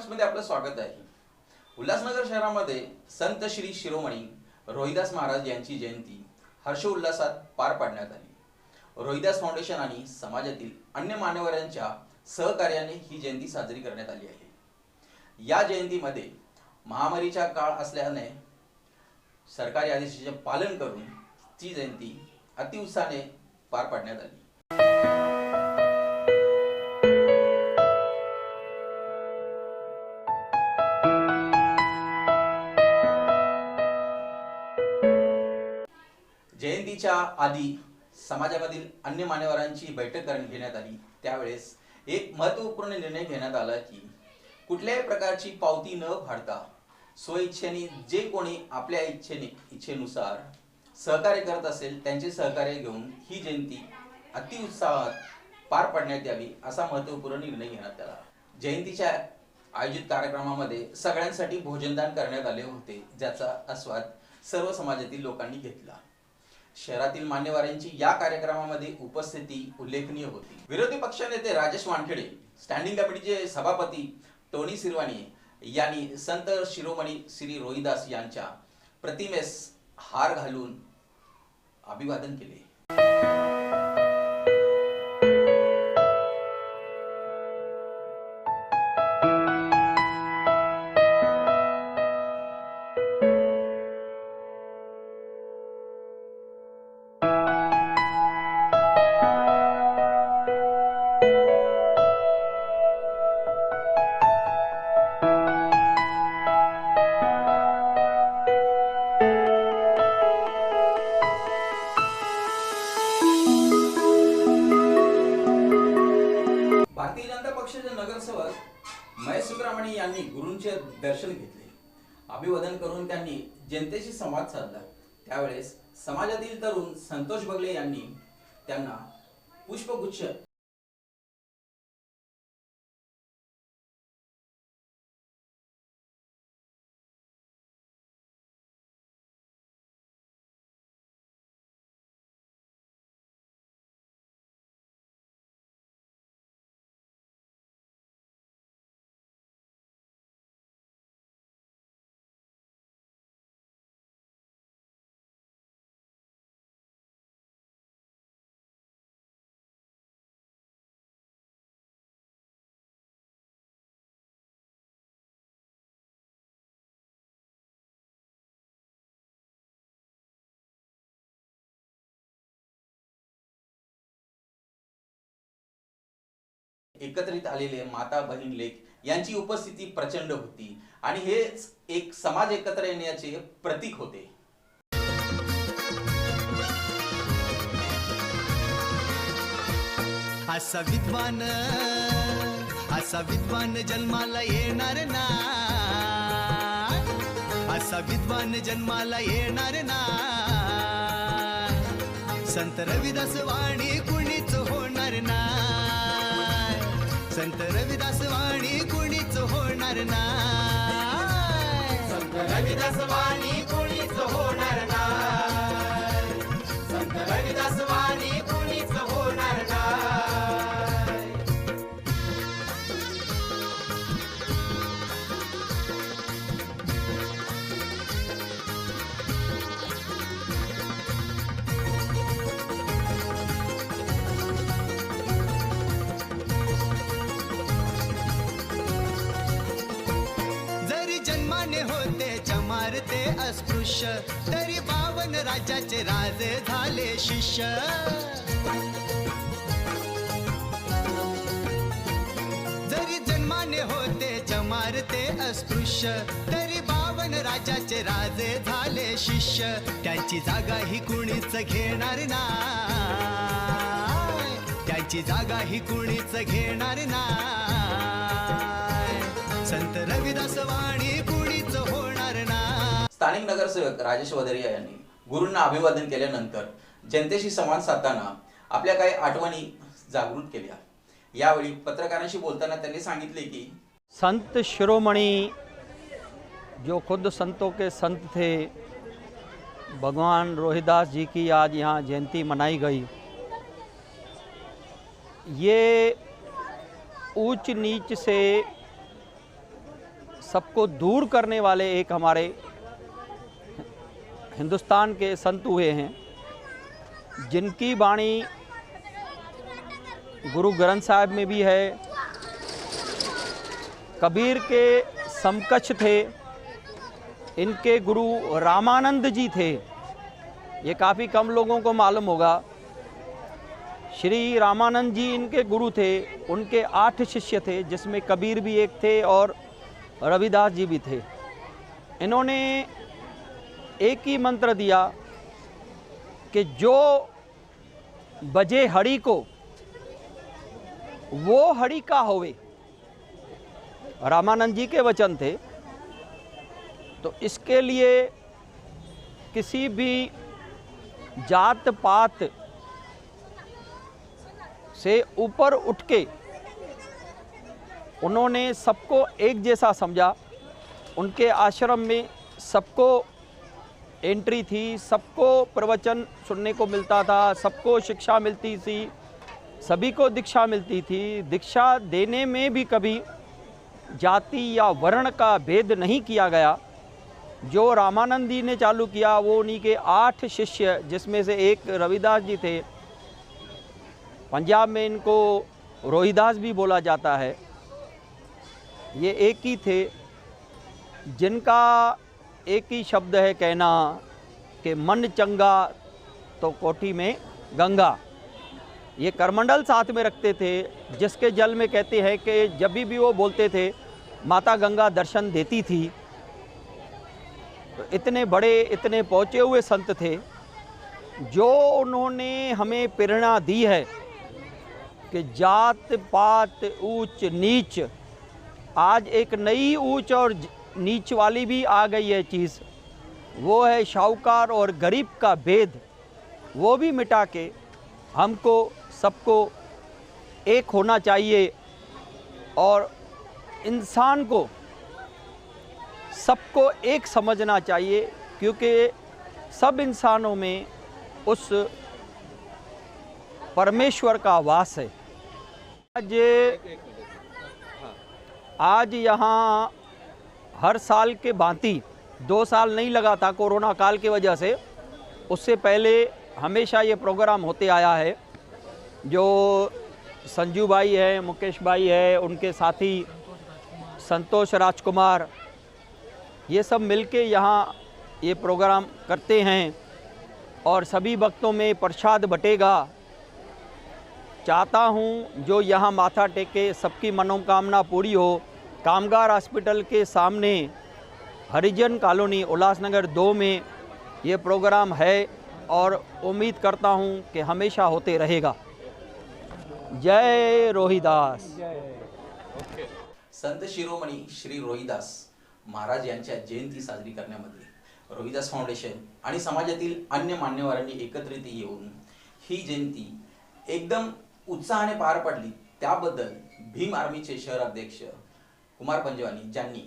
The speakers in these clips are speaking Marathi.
मध्ये आपलं स्वागत आहे। उल्हासनगर शहरामध्ये संत श्री शिरोमणी रोहिदास महाराज यांची जयंती हर्षोल्लासात पार पाडण्यात आली। रोहिदास फाउंडेशन आणि समाजातील अन्य मान्यवरांच्या सहकार्याने ही जयंती साजरी करण्यात आली आहे। या जयंतीमध्ये महामारीचा काळ असल्याने सरकारी आदेशाचे पालन करून ती जयंती अतिउत्साहाने पार पाडण्यात आली। जयंतीच्या आधी समाजामधील अन्य मान्यवरांची बैठक घेण्यात आली। त्यावेळेस एक महत्त्वपूर्ण निर्णय घेण्यात आला की कुठल्याही प्रकारची पावती न फाडता स्वइच्छेने जे कोणी आपल्या इच्छेनुसार सहकार्य करत असेल त्यांचे सहकार्य घेऊन ही जयंती अतिउत्साहात पार पाडण्यात यावी असा महत्त्वपूर्ण निर्णय घेण्यात आला। जयंतीच्या आयोजित कार्यक्रमामध्ये सगळ्यांसाठी भोजनदान करण्यात आले होते, ज्याचा आस्वाद सर्व समाजातील लोकांनी घेतला। शहरातील मान्यवरांची या कार्यक्रमामध्ये उपस्थिती उल्लेखनीय होती। विरोधी पक्षनेते राजेश वानखेडे, स्टँडिंग कमिटीचे सभापती टोनी सिरवानी यांनी संत शिरोमणी श्री रोहिदास यांच्या प्रतिमेस हार घालून अभिवादन केले। भारतीय जनता पक्षाचे नगरसेवक महेश सुब्रमणी यांनी गुरूंचे दर्शन घेतले। अभिवादन करून त्यांनी जनतेशी संवाद साधला। त्यावेळेस समाजातील तरुण संतोष बगले यांनी त्यांना पुष्पगुच्छ एकत्रित आलेले माता बहीण लेक यांची उपस्थिती प्रचंड होती आणि हेच एक समाज एकत्र येण्याचे प्रतीक होते। असा विद्वान जन्माला येणार ना, असा विद्वान जन्माला येणार ना। संत रविदास वाणी कुणीच होणार ना, संत रविदास वाणी कुणीच होणार ना, संत रविदास वाणी कुणीच होणार ना, संत रविदास वाणी कुणीच होणार ना। होते चमारते अस्पृश्य तरी 52 राज्याचे राजे झाले शिष्य। जरी जन्माने होते चमारते अस्पृश्य तरी 52 राज्याचे राजे झाले शिष्य। त्यांची जागा ही कुणीच घेणार नाही, त्यांची जागा ही कुणीच घेणार नाही। संत रविदास वाणी कुणीच होणार ना। स्थानिक नगरसेवक राजेश वदरिया यांनी गुरूंना अभिवादन केल्यानंतर जनतेशी संवाद साधताना आपल्या काही आठवणी जागृत केल्या। यावेळी पत्रकारांशी बोलताना त्यांनी सांगितले की संत शिरोमणि जो खुद संतों के संत थे, भगवान रोहिदास जी की आज यहाँ जयंती मनाई गई। ये ऊंच नीच से सबको दूर करने वाले एक हमारे हिंदुस्तान के संत हुए हैं, जिनकी वाणी गुरु ग्रंथ साहिब में भी है, कबीर के समकक्ष थे। इनके गुरु रामानंद जी थे, ये काफ़ी कम लोगों को मालूम होगा। श्री रामानंद जी इनके गुरु थे। उनके 8 शिष्य थे, जिसमें कबीर भी एक थे और रविदास जी भी थे। इन्होंने एक ही मंत्र दिया कि जो बजे हरि को वो हरि का होवे। रामानंद जी के वचन थे। तो इसके लिए किसी भी जात पात से ऊपर उठ के उन्होंने सबको एक जैसा समझा। उनके आश्रम में सबको एंट्री थी, सबको प्रवचन सुनने को मिलता था, सबको शिक्षा मिलती थी, सभी को दीक्षा मिलती थी। दीक्षा देने में भी कभी जाति या वर्ण का भेद नहीं किया गया। जो रामानंद जी ने चालू किया वो उन्हीं के 8 शिष्य, जिसमें से एक रविदास जी थे। पंजाब में इनको रोहिदास भी बोला जाता है। ये एक ही थे, जिनका एक ही शब्द है कहना कि मन चंगा तो कोठी में गंगा। ये करमंडल साथ में रखते थे, जिसके जल में कहते हैं कि जब भी वो बोलते थे माता गंगा दर्शन देती थी। तो इतने बड़े, इतने पहुँचे हुए संत थे, जो उन्होंने हमें प्रेरणा दी है कि जात पात ऊंच नीच, आज एक नई ऊंच और नीच वाली भी आ गई है चीज़, वो है शाहूकार और गरीब का भेद। वो भी मिटा के हमको सबको एक होना चाहिए और इंसान को सबको एक समझना चाहिए, क्योंकि सब इंसानों में उस परमेश्वर का वास है। आज यहाँ हर साल के भांति 2 साल नहीं लगा था कोरोना काल की वजह से, उससे पहले हमेशा ये प्रोग्राम होते आया है। जो संजू भाई है, मुकेश भाई है, उनके साथी संतोष राजकुमार, ये सब मिलके यहाँ ये प्रोग्राम करते हैं और सभी वक्तों में प्रसाद बटेगा। चाहता हूँ जो यहाँ माथा टेके सबकी मनोकामना पूरी हो। कामगार हॉस्पिटल के सामने हरिजन कॉलोनी उल्लासनगर 2 में ये प्रोग्राम है और उम्मीद करता हूँ कि हमेशा होते रहेगा। जय रोहिदास। संत शिरोमणी श्री रोहिदास महाराज यांच्या जयंती साजरी करण्यामध्ये रोहिदास फाउंडेशन आणि समाजातील अन्य मान्यवरांनी एकत्रित येऊन ही जयंती एकदम उत्साहाने पार पडली। त्याबद्दल भीम आर्मीचे शहर अध्यक्ष कुमार पंजवानी ज्यांनी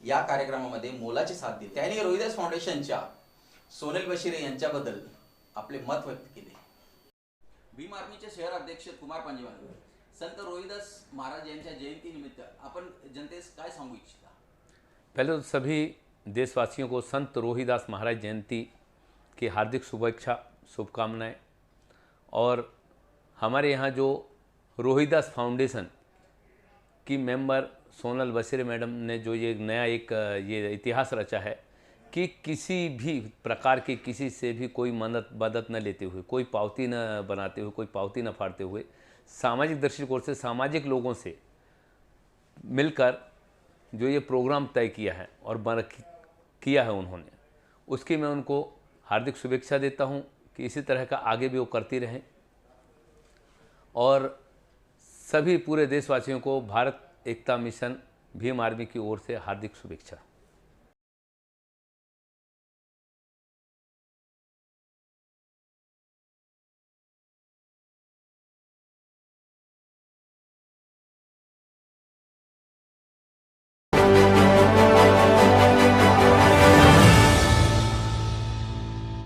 या कार्यक्रमामध्ये मोलाची साथ दिली, त्यांनी रोहिदास फाउंडेशनच्या सोनल बशिरे यांच्याबद्दल आपले मत व्यक्त केले। भीम आर्मीचे शहर अध्यक्ष कुमार पंजवानी, संत रोहिदास महाराज यांच्या जयंती निमित्त आपण जनतेस काय सांगू इच्छिता? पहले तो सभी देशवासियों को संत रोहिदास महाराज जयंती की हार्दिक शुभेच्छा, शुभकामनाएं। और हमारे यहाँ जो रोहिदास फाउंडेशन की मेंबर सोनल बशिरे मैडम ने जो ये नया ये इतिहास रचा है कि किसी भी प्रकार की किसी से भी कोई मदद न लेते हुए, कोई पावती न बनाते हुए, कोई पावती न फाड़ते हुए, सामाजिक दृष्टिकोण से सामाजिक लोगों से मिलकर जो ये प्रोग्राम तय किया है और किया है उन्होंने, उसकी मैं उनको हार्दिक शुभेच्छा देता हूँ कि इसी तरह का आगे भी वो करती रहें। और सभी पूरे देशवासियों को भारत एकता मिशन भीम आर्मी की ओर से हार्दिक शुभेच्छा।